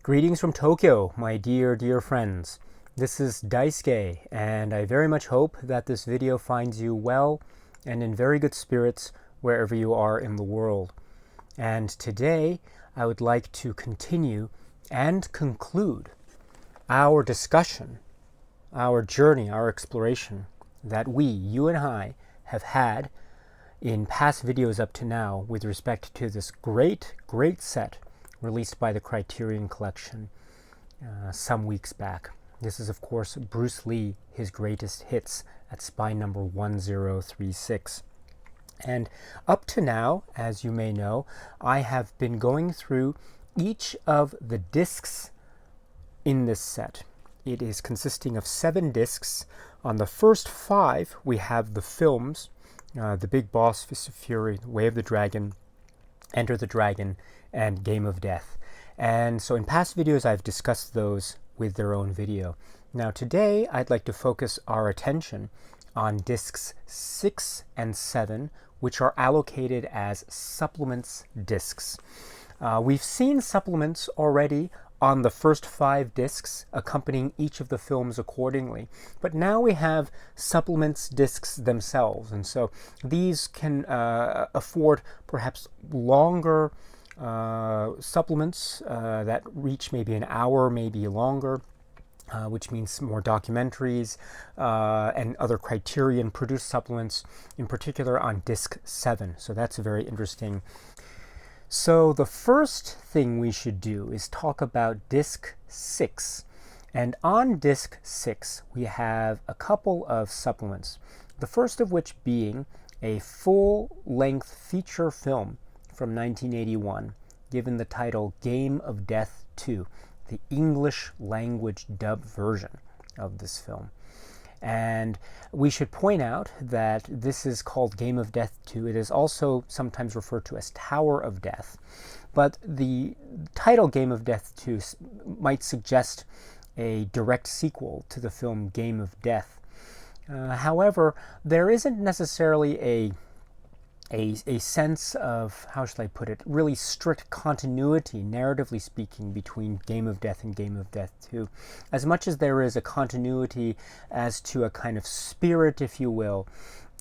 Greetings from Tokyo, my dear friends. This is Daisuke, and I very much hope that this video finds you well and in very good spirits wherever you are in the world. And today, I would like to continue and conclude our discussion, our journey, our exploration that you and I, have had in past videos up to now with respect to this great set released by the Criterion Collection some weeks back. This is, of course, Bruce Lee, his greatest hits at spine number 1036. And up to now, as you may know, I have been going through each of the discs in this set. It is consisting of 7 discs. On the first 5, we have the films, The Big Boss, Fist of Fury, Way of the Dragon, Enter the Dragon, and Game of Death. And so in past videos, I've discussed those with their own video. Now today, I'd like to focus our attention on discs 6 and 7, which are allocated as supplements discs. We've seen supplements already on the first 5 discs, accompanying each of the films accordingly. But now we have supplements discs themselves, and so these can afford perhaps longer supplements that reach maybe an hour, maybe longer, which means more documentaries and other Criterion produced supplements, in particular on disc 7. So that's very interesting. So the first thing we should do is talk about disc 6. And on disc 6, we have a couple of supplements. The first of which being a full-length feature film from 1981, given the title Game of Death 2, the English language dub version of this film. And we should point out that this is called Game of Death 2. It is also sometimes referred to as Tower of Death. But the title Game of Death 2 might suggest a direct sequel to the film Game of Death. However, there isn't necessarily a sense of, how shall I put it, really strict continuity, narratively speaking, between Game of Death and Game of Death 2. As much as there is a continuity as to a kind of spirit, if you will,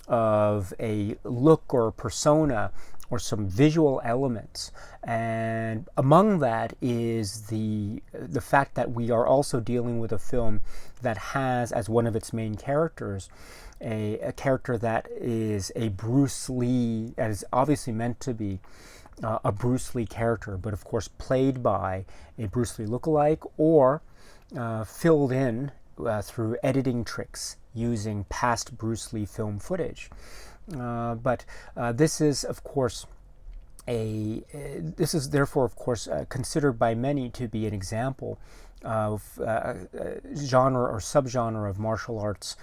of a look or persona or some visual elements. And among that is the fact that we are also dealing with a film that has as one of its main characters a character that is a Bruce Lee, that is obviously meant to be a Bruce Lee character, but of course played by a Bruce Lee lookalike or filled in through editing tricks using past Bruce Lee film footage. But this is, of course, this is therefore, of course, considered by many to be an example of genre or subgenre of martial arts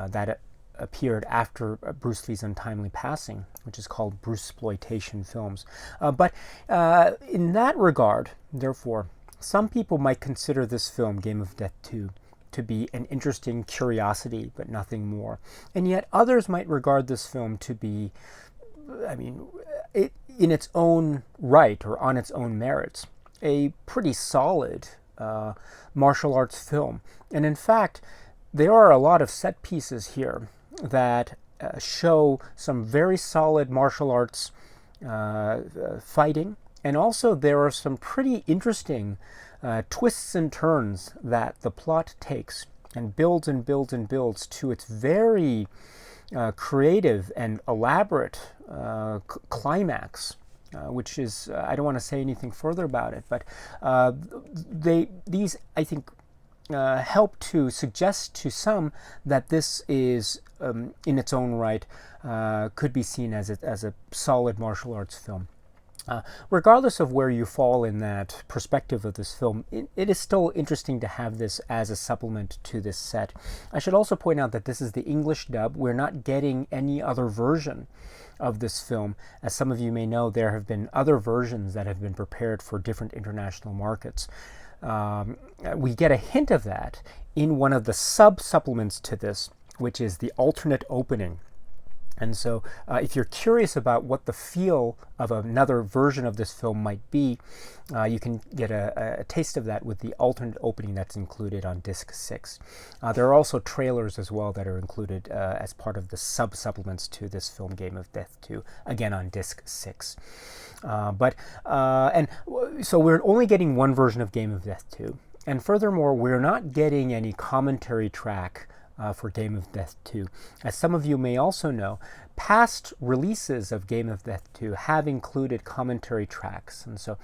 that appeared after Bruce Lee's untimely passing, which is called Bruceploitation films. But in that regard, therefore, some people might consider this film, Game of Death 2, to be an interesting curiosity, but nothing more. And yet others might regard this film to be, in its own right or on its own merits, a pretty solid martial arts film. And in fact, there are a lot of set pieces here that show some very solid martial arts fighting, and also there are some pretty interesting twists and turns that the plot takes and builds and builds and builds to its very creative and elaborate climax, which is, I don't want to say anything further about it, but these, I think, help to suggest to some that this is, in its own right, could be seen as a solid martial arts film. Regardless of where you fall in that perspective of this film, it is still interesting to have this as a supplement to this set. I should also point out that this is the English dub. We're not getting any other version of this film. As some of you may know, there have been other versions that have been prepared for different international markets. We get a hint of that in one of the sub-supplements to this, which is the alternate opening And so if you're curious about what the feel of another version of this film might be, you can get a taste of that with the alternate opening that's included on disc 6. There are also trailers as well that are included as part of the supplements to this film, Game of Death 2, again on disc 6. So we're only getting one version of Game of Death 2. And furthermore, we're not getting any commentary track for Game of Death 2. As some of you may also know, past releases of Game of Death 2 have included commentary tracks. And so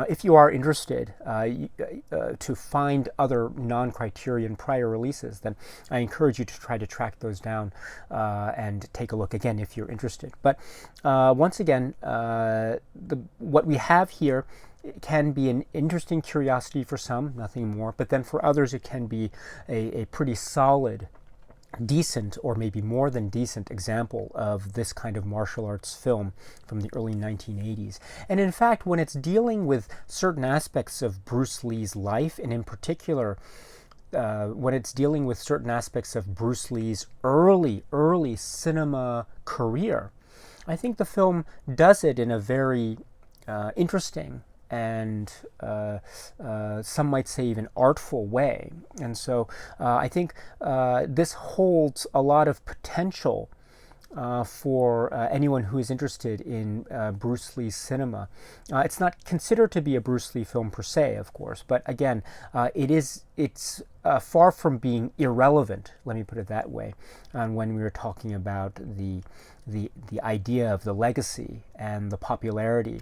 if you are interested to find other non-Criterion prior releases, then I encourage you to try to track those down and take a look again if you're interested. But once again, what we have here can be an interesting curiosity for some, nothing more, but then for others it can be a pretty solid, decent, or maybe more than decent example of this kind of martial arts film from the early 1980s. And in fact, when it's dealing with certain aspects of Bruce Lee's life, and in particular, when it's dealing with certain aspects of Bruce Lee's early cinema career, I think the film does it in a very interesting and some might say even artful way. And so I think this holds a lot of potential for anyone who is interested in Bruce Lee's cinema. It's not considered to be a Bruce Lee film per se, of course, but again, it's far from being irrelevant, let me put it that way, when we were talking about the idea of the legacy and the popularity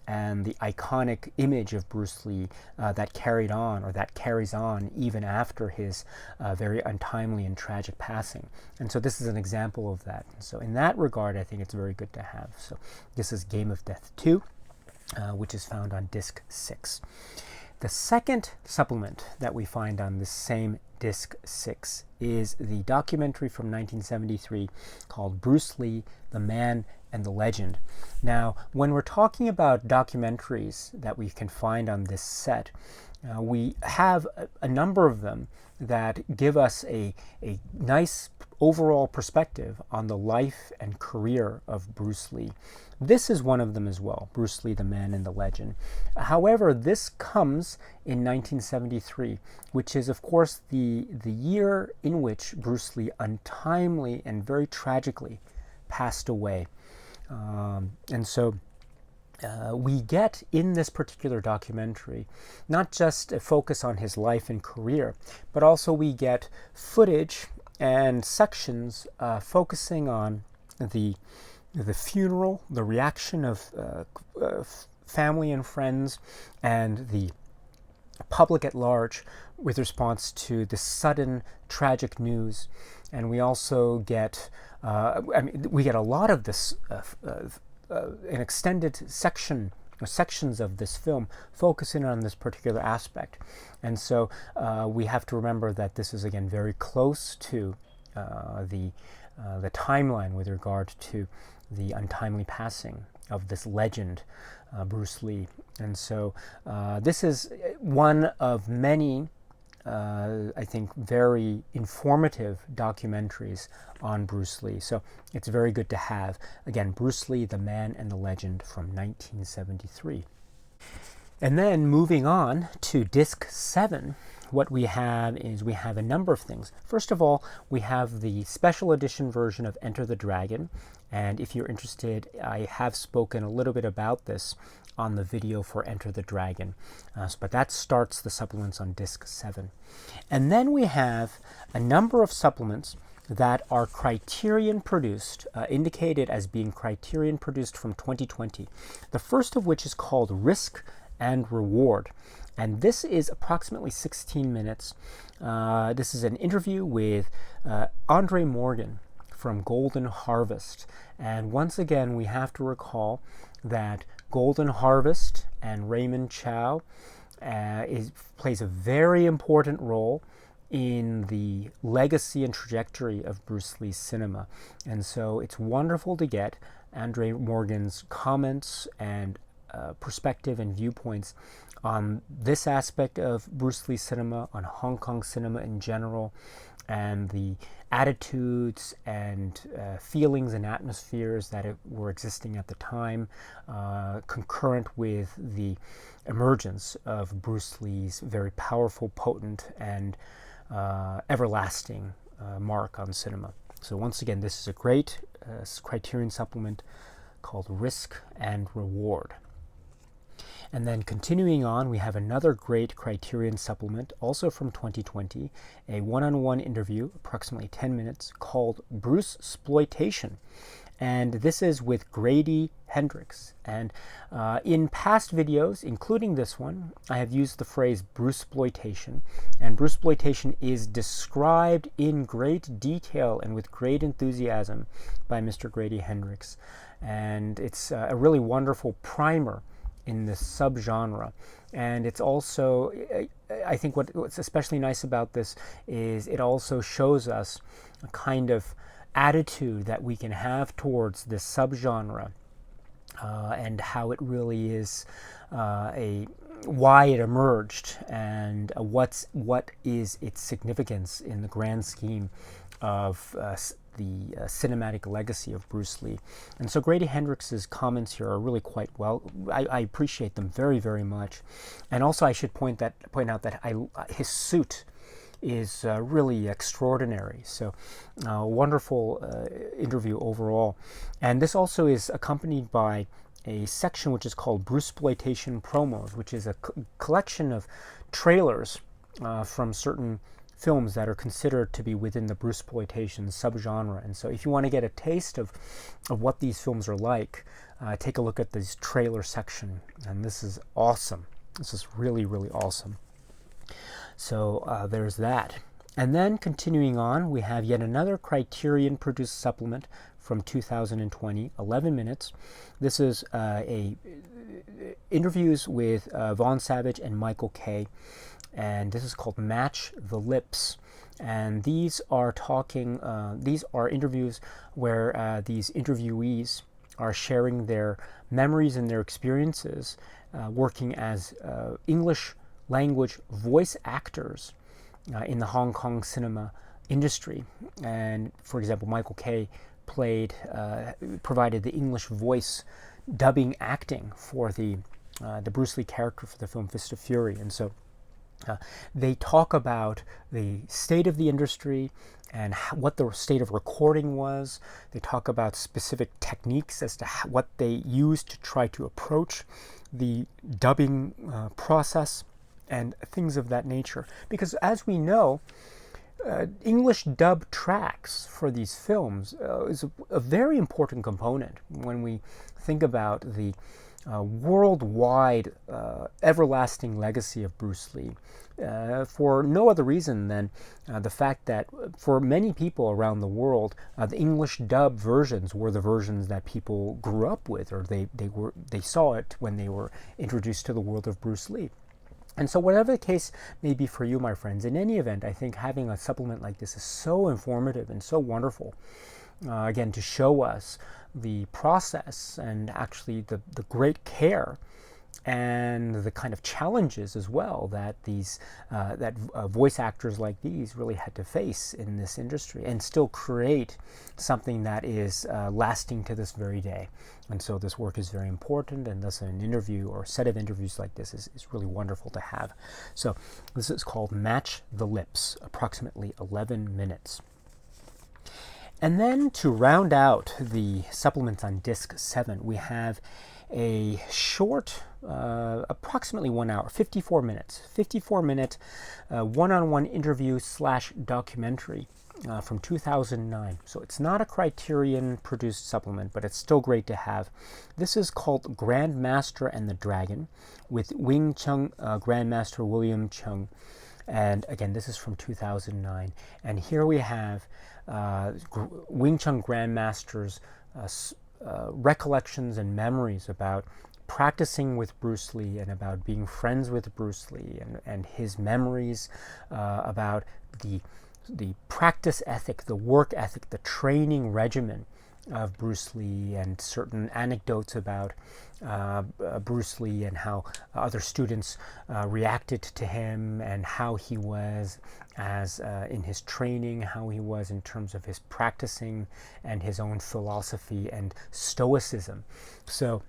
and the iconic image of Bruce Lee that carried on, or that carries on even after his very untimely and tragic passing. And so this is an example of that. And so in that regard, I think it's very good to have. So this is Game of Death 2, which is found on disc 6. The second supplement that we find on this same disc 6 is the documentary from 1973 called Bruce Lee, the Man and the Legend. Now, when we're talking about documentaries that we can find on this set, we have a number of them that give us a nice overall perspective on the life and career of Bruce Lee. This is one of them as well, Bruce Lee, the Man and the Legend. However, this comes in 1973, which is, of course, the year in which Bruce Lee untimely and very tragically passed away. And so we get in this particular documentary not just a focus on his life and career, but also we get footage and sections focusing on the funeral, the reaction of family and friends, and the public at large with response to the sudden tragic news. And we also get, we get a lot of this, an extended sections of this film focusing on this particular aspect. And so we have to remember that this is, again, very close to the timeline with regard to the untimely passing of this legend, Bruce Lee. And so this is one of many, I think, very informative documentaries on Bruce Lee. So it's very good to have. Again, Bruce Lee, the Man and the Legend from 1973. And then moving on to disc 7, what we have is we have a number of things. First of all, we have the special edition version of Enter the Dragon. And if you're interested, I have spoken a little bit about this on the video for Enter the Dragon. But that starts the supplements on disc 7. And then we have a number of supplements that are Criterion produced, indicated as being Criterion produced from 2020. The first of which is called Risk and Reward. And this is approximately 16 minutes. This is an interview with Andre Morgan from Golden Harvest. And once again, we have to recall that Golden Harvest and Raymond Chow plays a very important role in the legacy and trajectory of Bruce Lee's cinema. And so it's wonderful to get Andre Morgan's comments and perspective and viewpoints on this aspect of Bruce Lee cinema, on Hong Kong cinema in general, and the attitudes and feelings and atmospheres that were existing at the time, concurrent with the emergence of Bruce Lee's very powerful, potent, and everlasting mark on cinema. So once again, this is a great Criterion supplement called Risk and Reward. And then continuing on, we have another great Criterion supplement, also from 2020, a one-on-one interview, approximately 10 minutes, called Bruce-sploitation. And this is with Grady Hendrix. And in past videos, including this one, I have used the phrase Bruce-sploitation. And Bruce-sploitation is described in great detail and with great enthusiasm by Mr. Grady Hendrix. And it's a really wonderful primer in this subgenre. And it's also, I think what's especially nice about this is it also shows us a kind of attitude that we can have towards this subgenre, and how it really is why it emerged, and what is its significance in the grand scheme of the cinematic legacy of Bruce Lee. And so Grady Hendrix's comments here are really quite well. I appreciate them very, very much. And also I should point out that his suit is really extraordinary. So wonderful interview overall. And this also is accompanied by a section which is called Bruce-sploitation Promos, which is a collection of trailers from certain films that are considered to be within the Bruce-sploitation subgenre. And so if you want to get a taste of what these films are like, take a look at this trailer section. And this is awesome. This is really, really awesome. So there's that. And then continuing on, we have yet another Criterion-produced supplement from 2020, 11 minutes. This is interviews with Vaughn Savage and Michael Kay. And this is called Match the Lips. And these are interviews where these interviewees are sharing their memories and their experiences working as English language voice actors in the Hong Kong cinema industry. And for example, Michael Kay provided the English voice dubbing acting for the Bruce Lee character for the film Fist of Fury. And so they talk about the state of the industry and what the state of recording was. They talk about specific techniques as to what they used to try to approach the dubbing process and things of that nature. Because as we know, English dub tracks for these films is a very important component when we think about the worldwide everlasting legacy of Bruce Lee, for no other reason than the fact that for many people around the world, the English dub versions were the versions that people grew up with, or they saw it when they were introduced to the world of Bruce Lee. And so whatever the case may be for you, my friends, in any event, I think having a supplement like this is so informative and so wonderful, again, to show us the process and actually the great care and the kind of challenges as well that these voice actors like these really had to face in this industry and still create something that is lasting to this very day. And so this work is very important, and thus an interview or set of interviews like this is really wonderful to have. So this is called Match the Lips, approximately 11 minutes. And then to round out the supplements on Disc 7, we have a short, approximately 1 hour, 54 minute one-on-one interview / documentary from 2009. So it's not a Criterion-produced supplement, but it's still great to have. This is called Grandmaster and the Dragon with Wing Chun Grandmaster William Chung. And again, this is from 2009. And here we have Wing Chun Grandmaster's recollections and memories about practicing with Bruce Lee and about being friends with Bruce Lee, and his memories about the practice ethic, the work ethic, the training regimen of Bruce Lee and certain anecdotes about Bruce Lee and how other students reacted to him and how he was as in his training, how he was in terms of his practicing and his own philosophy and stoicism. So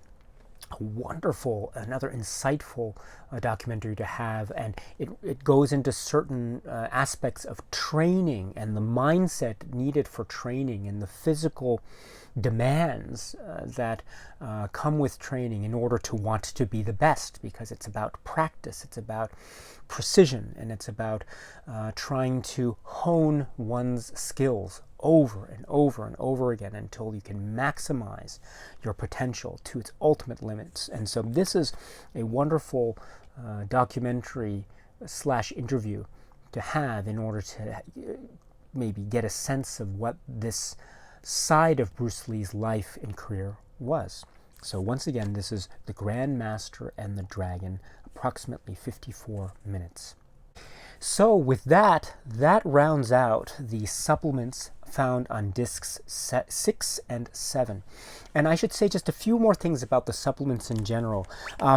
wonderful, another insightful documentary to have, and it goes into certain aspects of training and the mindset needed for training and the physical demands that come with training in order to want to be the best, because it's about practice, it's about precision, and it's about trying to hone one's skills over and over and over again until you can maximize your potential to its ultimate limits. And so this is a wonderful documentary / interview to have in order to maybe get a sense of what this side of Bruce Lee's life and career was. So once again, this is The Grand Master and the Dragon, approximately 54 minutes. So with that rounds out the supplements found on discs 6 and 7. And I should say just a few more things about the supplements in general.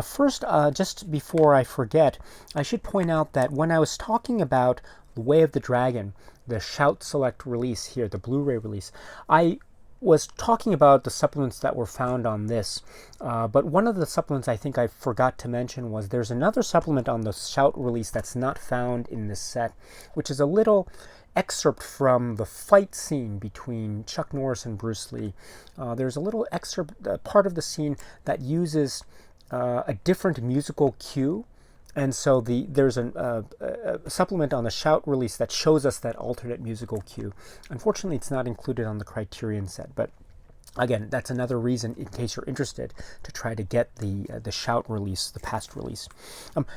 First, just before I forget, I should point out that when I was talking about The Way of the Dragon, the Shout Select release here, the Blu-ray release, I was talking about the supplements that were found on this, but one of the supplements I think I forgot to mention was there's another supplement on the Shout release that's not found in this set, which is a little excerpt from the fight scene between Chuck Norris and Bruce Lee. There's a little excerpt, part of the scene that uses a different musical cue. And so there's a supplement on the Shout release that shows us that alternate musical cue. Unfortunately, it's not included on the Criterion set, but again, that's another reason, in case you're interested, to try to get the Shout release, the past release.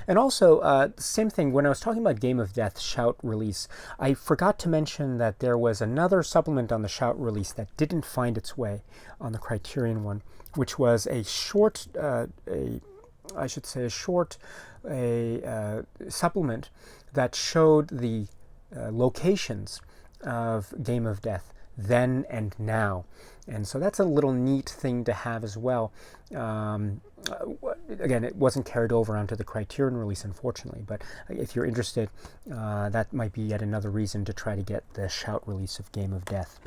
And also, same thing, when I was talking about Game of Death Shout release, I forgot to mention that there was another supplement on the Shout release that didn't find its way on the Criterion one, which was a short, supplement that showed the locations of Game of Death then and now. And so that's a little neat thing to have as well. Again, it wasn't carried over onto the Criterion release, unfortunately, but if you're interested, that might be yet another reason to try to get the Shout release of Game of Death.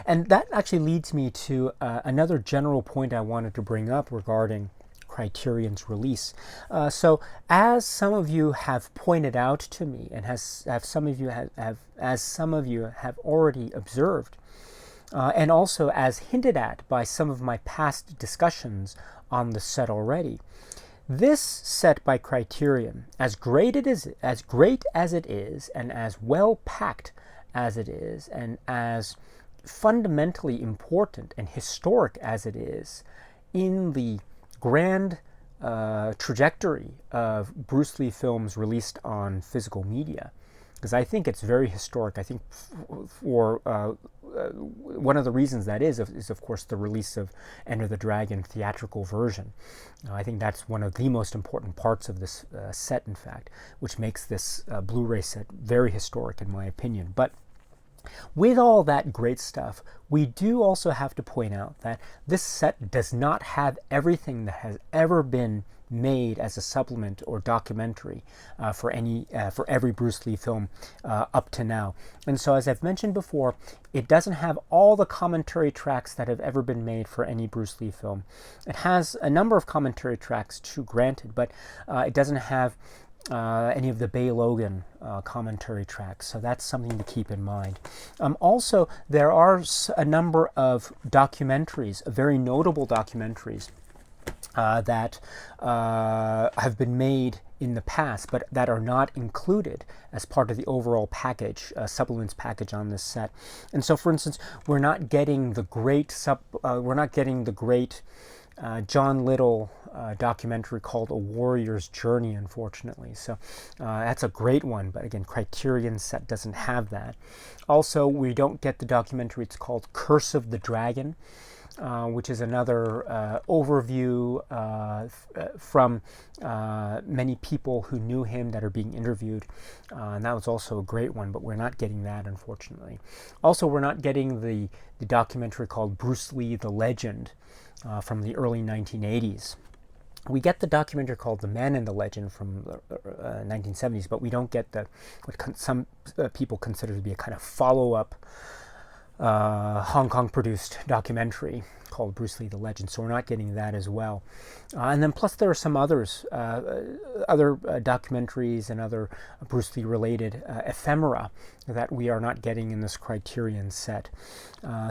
And that actually leads me to another general point I wanted to bring up regarding Criterion's release. So, as some of you have pointed out to me, and as some of you have already observed, and also as hinted at by some of my past discussions on the set already, this set by Criterion, as great as it is, and as well packed as it is, and as fundamentally important and historic as it is in the grand trajectory of Bruce Lee films released on physical media, because I think it's very historic. I think for one of the reasons that is of course the release of Enter the Dragon theatrical version. I think that's one of the most important parts of this set, in fact, which makes this Blu-ray set very historic in my opinion. But with all that great stuff, we do also have to point out that this set does not have everything that has ever been made as a supplement or documentary for every Bruce Lee film up to now. And so, as I've mentioned before, it doesn't have all the commentary tracks that have ever been made for any Bruce Lee film. It has a number of commentary tracks, too, granted, but it doesn't have any of the Bay Logan commentary tracks, so that's something to keep in mind. Also, there are a number of documentaries, very notable documentaries, that have been made in the past, but that are not included as part of the overall package, supplements package on this set. And so, for instance, we're not getting the great John Little documentary called A Warrior's Journey, unfortunately. So that's a great one, but again, Criterion set doesn't have that. Also, we don't get the documentary, it's called Curse of the Dragon. which is another overview from many people who knew him that are being interviewed. And that was also a great one, but we're not getting that, unfortunately. Also, we're not getting the documentary called Bruce Lee, the Legend, from the early 1980s. We get the documentary called The Man and the Legend from the 1970s, but we don't get what some people consider to be a kind of follow-up Hong Kong-produced documentary called Bruce Lee, the Legend. So we're not getting that as well. And then plus there are some others, other documentaries and other Bruce Lee-related ephemera that we are not getting in this Criterion set.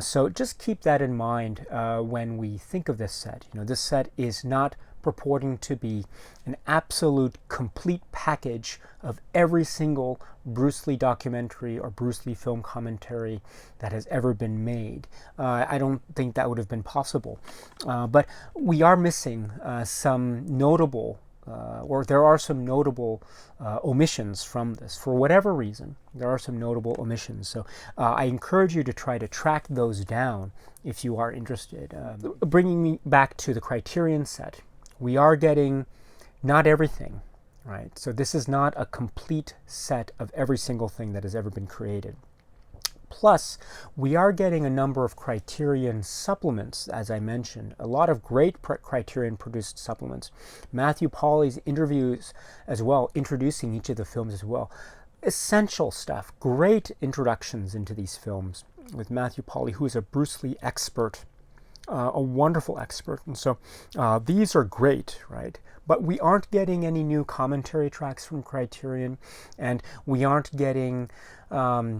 So just keep that in mind when we think of this set. This set is not purporting to be an absolute complete package of every single Bruce Lee documentary or Bruce Lee film commentary that has ever been made. I don't think that would have been possible. But we are missing some notable, or there are some notable omissions from this. For whatever reason, there are some notable omissions. So I encourage you to try to track those down if you are interested. Bringing me back to the Criterion set, we are getting not everything, right? So this is not a complete set of every single thing that has ever been created. Plus, we are getting a number of Criterion supplements, as I mentioned, a lot of great Criterion-produced supplements. Matthew Pauly's interviews as well, introducing each of the films as well. Essential stuff, great introductions into these films with Matthew Pauly, who is a Bruce Lee expert, a wonderful expert. And so these are great, right? But we aren't getting any new commentary tracks from Criterion, and we aren't getting right.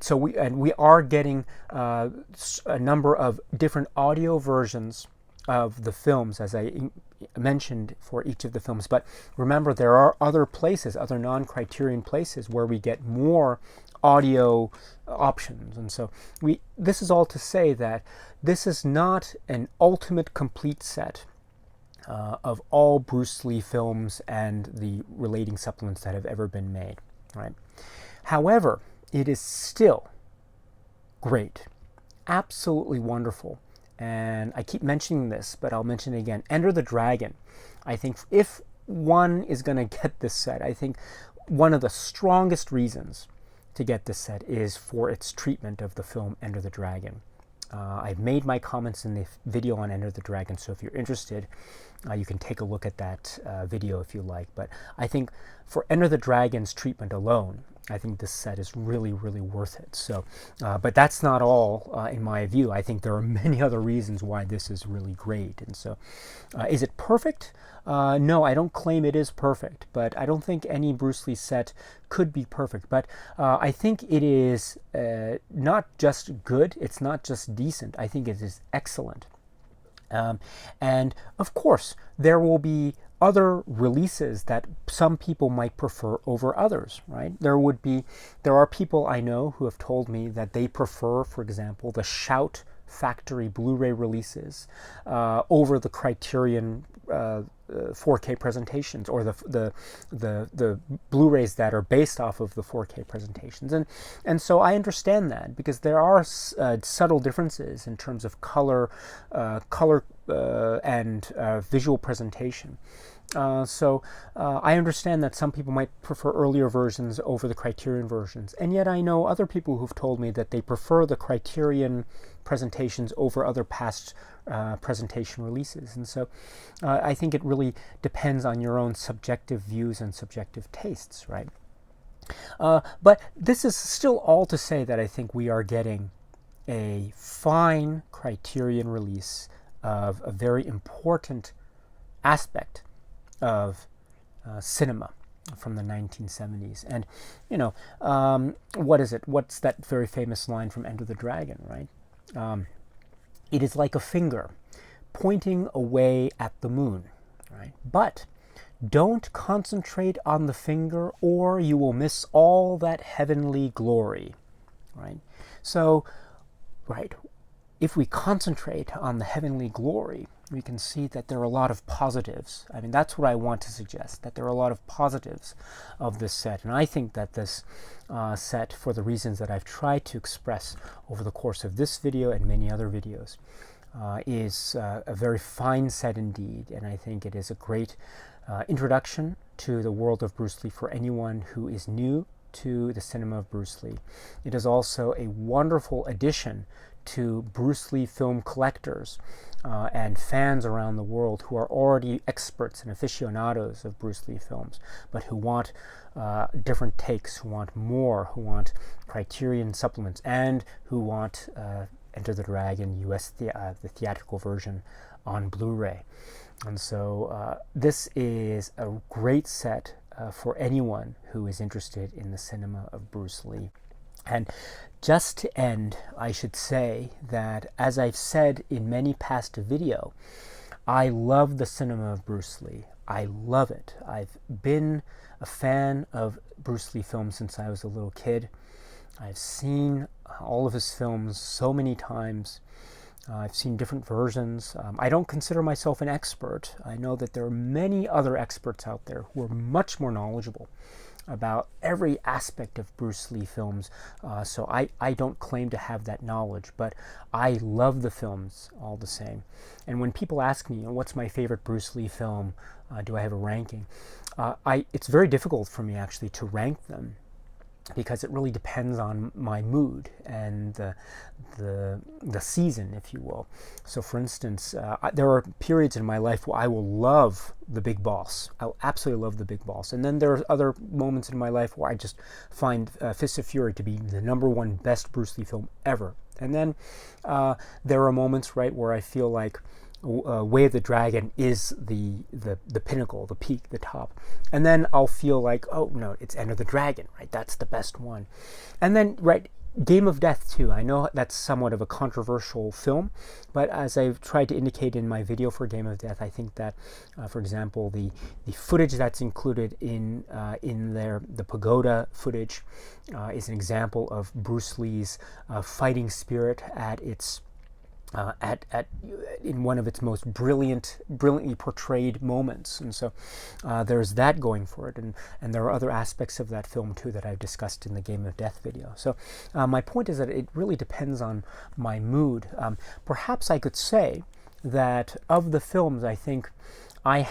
So we are getting a number of different audio versions of the films, as I mentioned, for each of the films. But remember, there are other places, other non-Criterion places, where we get more audio options. And so this is all to say that this is not an ultimate complete set of all Bruce Lee films and the relating supplements that have ever been made, right? However, it is still great, absolutely wonderful. And I keep mentioning this, but I'll mention it again. Enter the Dragon. I think if one is going to get this set, I think one of the strongest reasons to get this set is for its treatment of the film Enter the Dragon. I've made my comments in the video on Enter the Dragon, so if you're interested, you can take a look at that video if you like. But I think for Enter the Dragon's treatment alone, I think this set is really, really worth it. So, but that's not all in my view. I think there are many other reasons why this is really great. And so, is it perfect? No, I don't claim it is perfect, but I don't think any Bruce Lee set could be perfect. But I think it is not just good, it's not just decent, I think it is excellent. And of course, there will be other releases that some people might prefer over others, right? There are people I know who have told me that they prefer, for example, the Shout factory Blu-ray releases over the Criterion 4K presentations, or the Blu-rays that are based off of the 4K presentations, and so I understand that, because there are subtle differences in terms of color and visual presentation. So I understand that some people might prefer earlier versions over the Criterion versions, and yet I know other people who've told me that they prefer the Criterion presentations over other past presentation releases. And so I think it really depends on your own subjective views and subjective tastes, right? But this is still all to say that I think we are getting a fine Criterion release of a very important aspect of cinema from the 1970s. And, what is it? What's that very famous line from Enter the Dragon, right? It is like a finger pointing away at the moon, right? But don't concentrate on the finger, or you will miss all that heavenly glory, right? So, right, if we concentrate on the heavenly glory, we can see that there are a lot of positives. I mean, that's what I want to suggest, that there are a lot of positives of this set. And I think that this set, for the reasons that I've tried to express over the course of this video and many other videos, is a very fine set indeed. And I think it is a great introduction to the world of Bruce Lee for anyone who is new to the cinema of Bruce Lee. It is also a wonderful addition to Bruce Lee film collectors and fans around the world who are already experts and aficionados of Bruce Lee films, but who want different takes, who want more, who want Criterion supplements, and who want Enter the Dragon US, the theatrical version on Blu-ray. And so this is a great set for anyone who is interested in the cinema of Bruce Lee. And just to end, I should say that, as I've said in many past video, I love the cinema of Bruce Lee. I love it. I've been a fan of Bruce Lee films since I was a little kid. I've seen all of his films so many times. I've seen different versions. I don't consider myself an expert. I know that there are many other experts out there who are much more knowledgeable about every aspect of Bruce Lee films, so I don't claim to have that knowledge, but I love the films all the same. And when people ask me, what's my favorite Bruce Lee film, do I have a ranking? It's very difficult for me actually to rank them, because it really depends on my mood and the season, if you will. So for instance, there are periods in my life where I will love The Big Boss. I'll absolutely love The Big Boss. And then there are other moments in my life where I just find Fists of Fury to be the #1 best Bruce Lee film ever. And then there are moments, right, where I feel like Way of the Dragon is the pinnacle, the peak, the top. And then I'll feel like, oh no, it's Enter the Dragon, right? That's the best one. And then, right, Game of Death too. I know that's somewhat of a controversial film, but as I've tried to indicate in my video for Game of Death, I think that, for example, the footage that's included in there, the pagoda footage, is an example of Bruce Lee's fighting spirit at its in one of its most brilliantly portrayed moments. And so there's that going for it, and there are other aspects of that film too that I've discussed in the Game of Death video. So my point is that it really depends on my mood. Perhaps I could say that of the films, I think I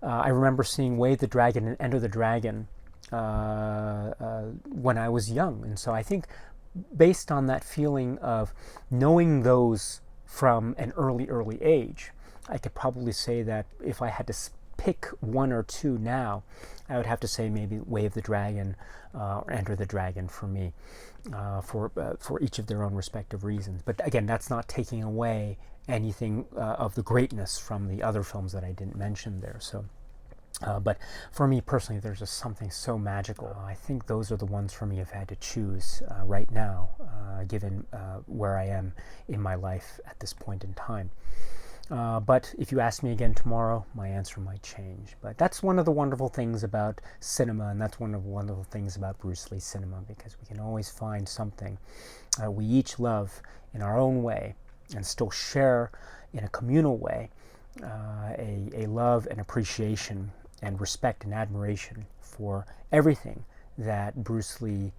remember seeing Way of the Dragon and Enter the Dragon when I was young, and so I think, based on that feeling of knowing those from an early age, I could probably say that if I had to pick one or two now, I would have to say maybe Way of the Dragon or Enter the Dragon for me, for each of their own respective reasons. But again, that's not taking away anything of the greatness from the other films that I didn't mention there. So. But for me personally, there's just something so magical. I think those are the ones for me if I had to choose right now, given where I am in my life at this point in time. But if you ask me again tomorrow, my answer might change. But that's one of the wonderful things about cinema, and that's one of the wonderful things about Bruce Lee cinema, because we can always find something we each love in our own way and still share in a communal way a love and appreciation and respect and admiration for everything that Bruce Lee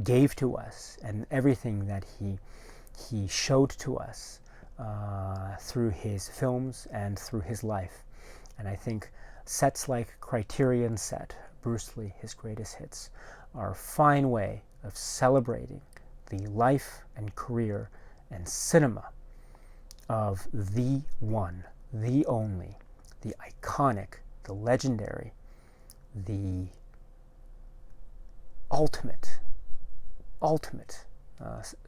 gave to us and everything that he showed to us through his films and through his life. And I think sets like Criterion set, Bruce Lee, His Greatest Hits, are a fine way of celebrating the life and career and cinema of the one, the only, the iconic, the legendary, the ultimate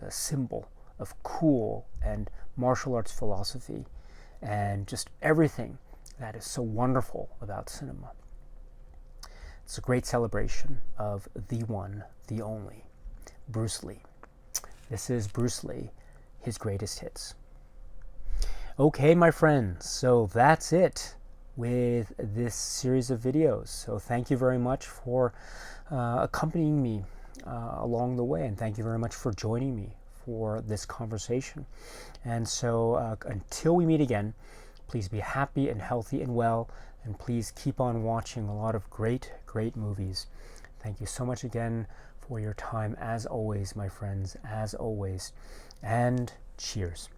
symbol of cool and martial arts philosophy and just everything that is so wonderful about cinema. It's a great celebration of the one, the only, Bruce Lee. This is Bruce Lee, His Greatest Hits. Okay, my friends, so that's it with this series of videos. So thank you very much for accompanying me along the way, and thank you very much for joining me for this conversation. And so until we meet again, Please be happy and healthy and well, and please keep on watching a lot of great, great movies. Thank you so much again for your time, as always, my friends, as always. And cheers.